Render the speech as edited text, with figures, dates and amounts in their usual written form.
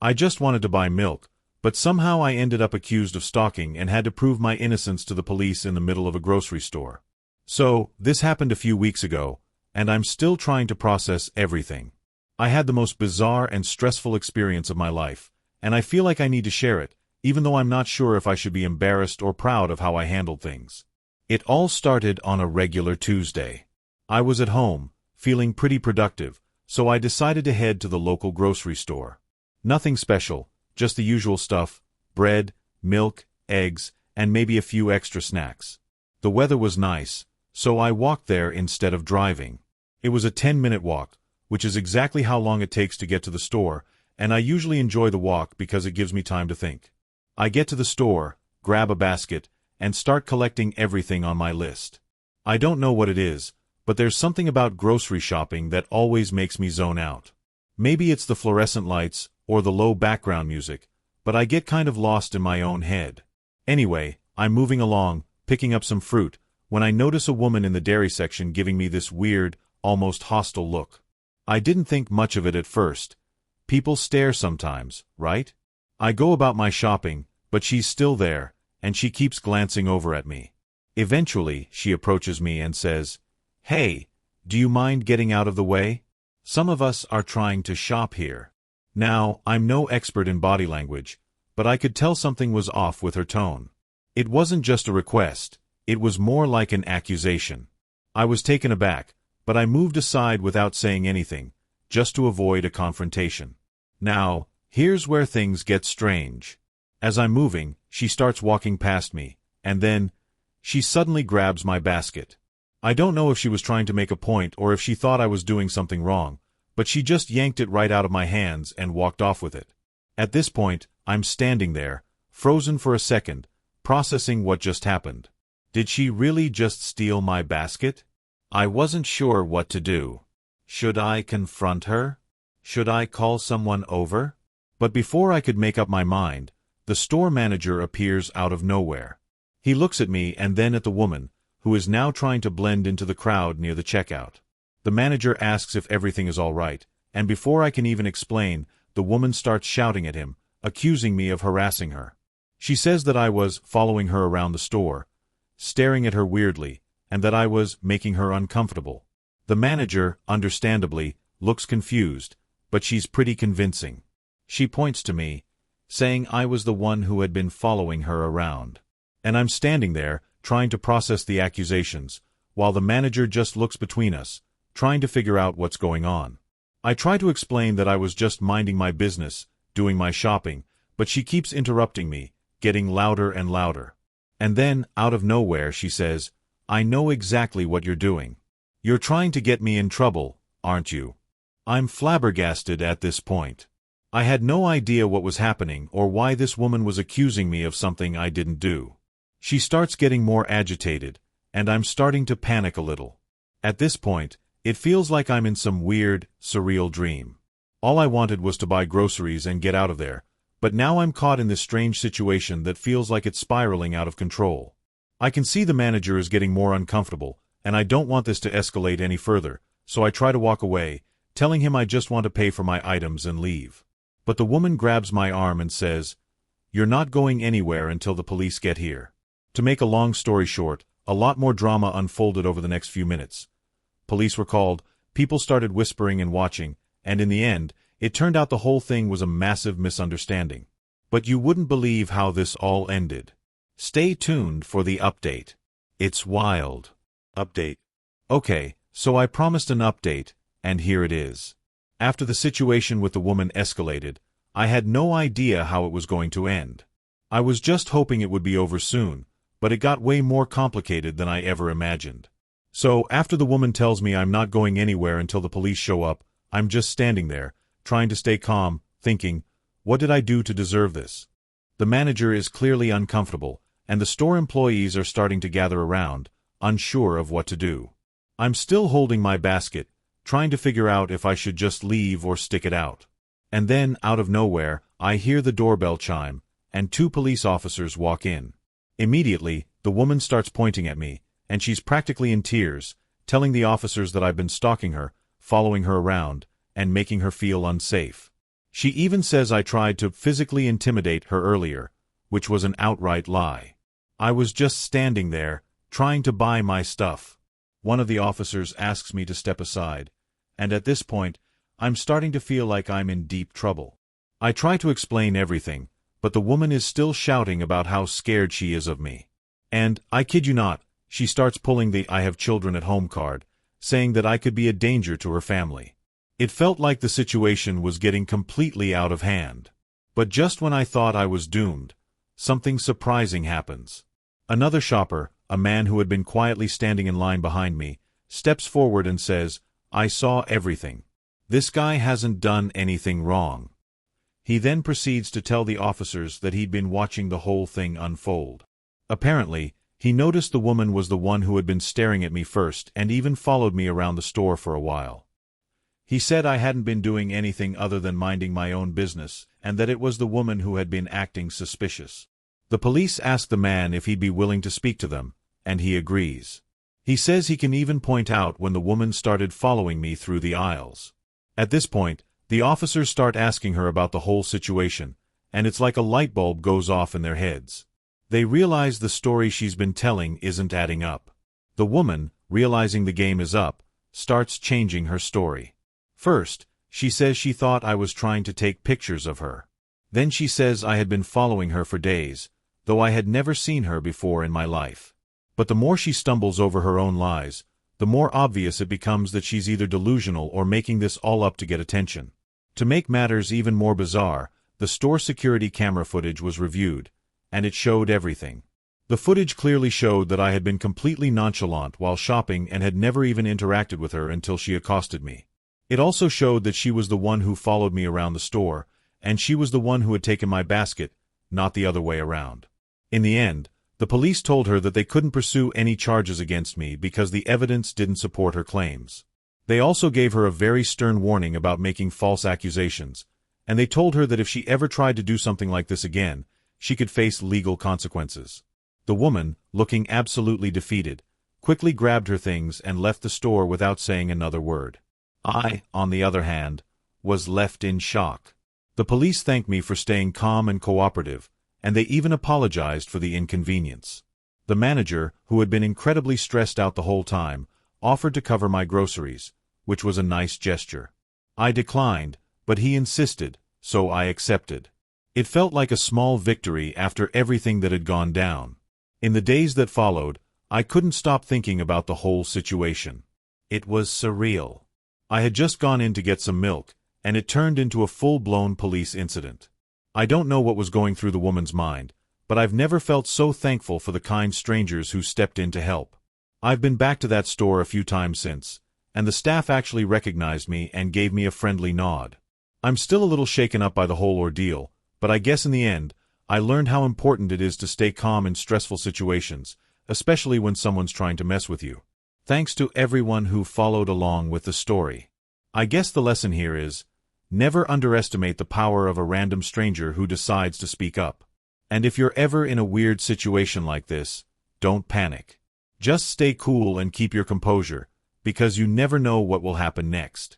I just wanted to buy milk, but somehow I ended up accused of stalking and had to prove my innocence to the police in the middle of a grocery store. So, this happened a few weeks ago, and I'm still trying to process everything. I had the most bizarre and stressful experience of my life, and I feel like I need to share it, even though I'm not sure if I should be embarrassed or proud of how I handled things. It all started on a regular Tuesday. I was at home, feeling pretty productive, so I decided to head to the local grocery store. Nothing special, just the usual stuff: bread, milk, eggs, and maybe a few extra snacks. The weather was nice, so I walked there instead of driving. It was a 10-minute walk, which is exactly how long it takes to get to the store, and I usually enjoy the walk because it gives me time to think. I get to the store, grab a basket, and start collecting everything on my list. I don't know what it is, but there's something about grocery shopping that always makes me zone out. Maybe it's the fluorescent lights or the low background music, but I get kind of lost in my own head. Anyway, I'm moving along, picking up some fruit, when I notice a woman in the dairy section giving me this weird, almost hostile look. I didn't think much of it at first. People stare sometimes, right? I go about my shopping, but she's still there, and she keeps glancing over at me. Eventually, she approaches me and says, "Hey, do you mind getting out of the way? Some of us are trying to shop here." Now, I'm no expert in body language, but I could tell something was off with her tone. It wasn't just a request, it was more like an accusation. I was taken aback, but I moved aside without saying anything, just to avoid a confrontation. Now, here's where things get strange. As I'm moving, she starts walking past me, and then, she suddenly grabs my basket. I don't know if she was trying to make a point or if she thought I was doing something wrong, but she just yanked it right out of my hands and walked off with it. At this point, I'm standing there, frozen for a second, processing what just happened. Did she really just steal my basket? I wasn't sure what to do. Should I confront her? Should I call someone over? But before I could make up my mind, the store manager appears out of nowhere. He looks at me and then at the woman, who is now trying to blend into the crowd near the checkout. The manager asks if everything is all right, and before I can even explain, the woman starts shouting at him, accusing me of harassing her. She says that I was following her around the store, staring at her weirdly, and that I was making her uncomfortable. The manager, understandably, looks confused, but she's pretty convincing. She points to me, saying I was the one who had been following her around. And I'm standing there, trying to process the accusations, while the manager just looks between us, trying to figure out what's going on. I try to explain that I was just minding my business, doing my shopping, but she keeps interrupting me, getting louder and louder. And then, out of nowhere, she says, "I know exactly what you're doing. You're trying to get me in trouble, aren't you?" I'm flabbergasted at this point. I had no idea what was happening or why this woman was accusing me of something I didn't do. She starts getting more agitated, and I'm starting to panic a little. At this point, it feels like I'm in some weird, surreal dream. All I wanted was to buy groceries and get out of there, but now I'm caught in this strange situation that feels like it's spiraling out of control. I can see the manager is getting more uncomfortable, and I don't want this to escalate any further, so I try to walk away, telling him I just want to pay for my items and leave. But the woman grabs my arm and says, "You're not going anywhere until the police get here." To make a long story short, a lot more drama unfolded over the next few minutes. Police were called, people started whispering and watching, and in the end, it turned out the whole thing was a massive misunderstanding. But you wouldn't believe how this all ended. Stay tuned for the update. It's wild. Update. Okay, so I promised an update, and here it is. After the situation with the woman escalated, I had no idea how it was going to end. I was just hoping it would be over soon, but it got way more complicated than I ever imagined. So, after the woman tells me I'm not going anywhere until the police show up, I'm just standing there, trying to stay calm, thinking, what did I do to deserve this? The manager is clearly uncomfortable, and the store employees are starting to gather around, unsure of what to do. I'm still holding my basket, trying to figure out if I should just leave or stick it out. And then, out of nowhere, I hear the doorbell chime, and 2 police officers walk in. Immediately, the woman starts pointing at me, and she's practically in tears, telling the officers that I've been stalking her, following her around, and making her feel unsafe. She even says I tried to physically intimidate her earlier, which was an outright lie. I was just standing there, trying to buy my stuff. One of the officers asks me to step aside, and at this point, I'm starting to feel like I'm in deep trouble. I try to explain everything, but the woman is still shouting about how scared she is of me. And, I kid you not, she starts pulling the "I have children at home" card, saying that I could be a danger to her family. It felt like the situation was getting completely out of hand. But just when I thought I was doomed, something surprising happens. Another shopper, a man who had been quietly standing in line behind me, steps forward and says, "I saw everything. This guy hasn't done anything wrong." He then proceeds to tell the officers that he'd been watching the whole thing unfold. Apparently, he noticed the woman was the one who had been staring at me first and even followed me around the store for a while. He said I hadn't been doing anything other than minding my own business, and that it was the woman who had been acting suspicious. The police asked the man if he'd be willing to speak to them, and he agrees. He says he can even point out when the woman started following me through the aisles. At this point, the officers start asking her about the whole situation, and it's like a light bulb goes off in their heads. They realize the story she's been telling isn't adding up. The woman, realizing the game is up, starts changing her story. First, she says she thought I was trying to take pictures of her. Then she says I had been following her for days, though I had never seen her before in my life. But the more she stumbles over her own lies, the more obvious it becomes that she's either delusional or making this all up to get attention. To make matters even more bizarre, the store security camera footage was reviewed, and it showed everything. The footage clearly showed that I had been completely nonchalant while shopping and had never even interacted with her until she accosted me. It also showed that she was the one who followed me around the store, and she was the one who had taken my basket, not the other way around. In the end, the police told her that they couldn't pursue any charges against me because the evidence didn't support her claims. They also gave her a very stern warning about making false accusations, and they told her that if she ever tried to do something like this again, she could face legal consequences. The woman, looking absolutely defeated, quickly grabbed her things and left the store without saying another word. I, on the other hand, was left in shock. The police thanked me for staying calm and cooperative, and they even apologized for the inconvenience. The manager, who had been incredibly stressed out the whole time, offered to cover my groceries, which was a nice gesture. I declined, but he insisted, so I accepted. It felt like a small victory after everything that had gone down. In the days that followed, I couldn't stop thinking about the whole situation. It was surreal. I had just gone in to get some milk, and it turned into a full-blown police incident. I don't know what was going through the woman's mind, but I've never felt so thankful for the kind strangers who stepped in to help. I've been back to that store a few times since, and the staff actually recognized me and gave me a friendly nod. I'm still a little shaken up by the whole ordeal, but I guess in the end, I learned how important it is to stay calm in stressful situations, especially when someone's trying to mess with you. Thanks to everyone who followed along with the story. I guess the lesson here is, never underestimate the power of a random stranger who decides to speak up. And if you're ever in a weird situation like this, don't panic. Just stay cool and keep your composure, because you never know what will happen next.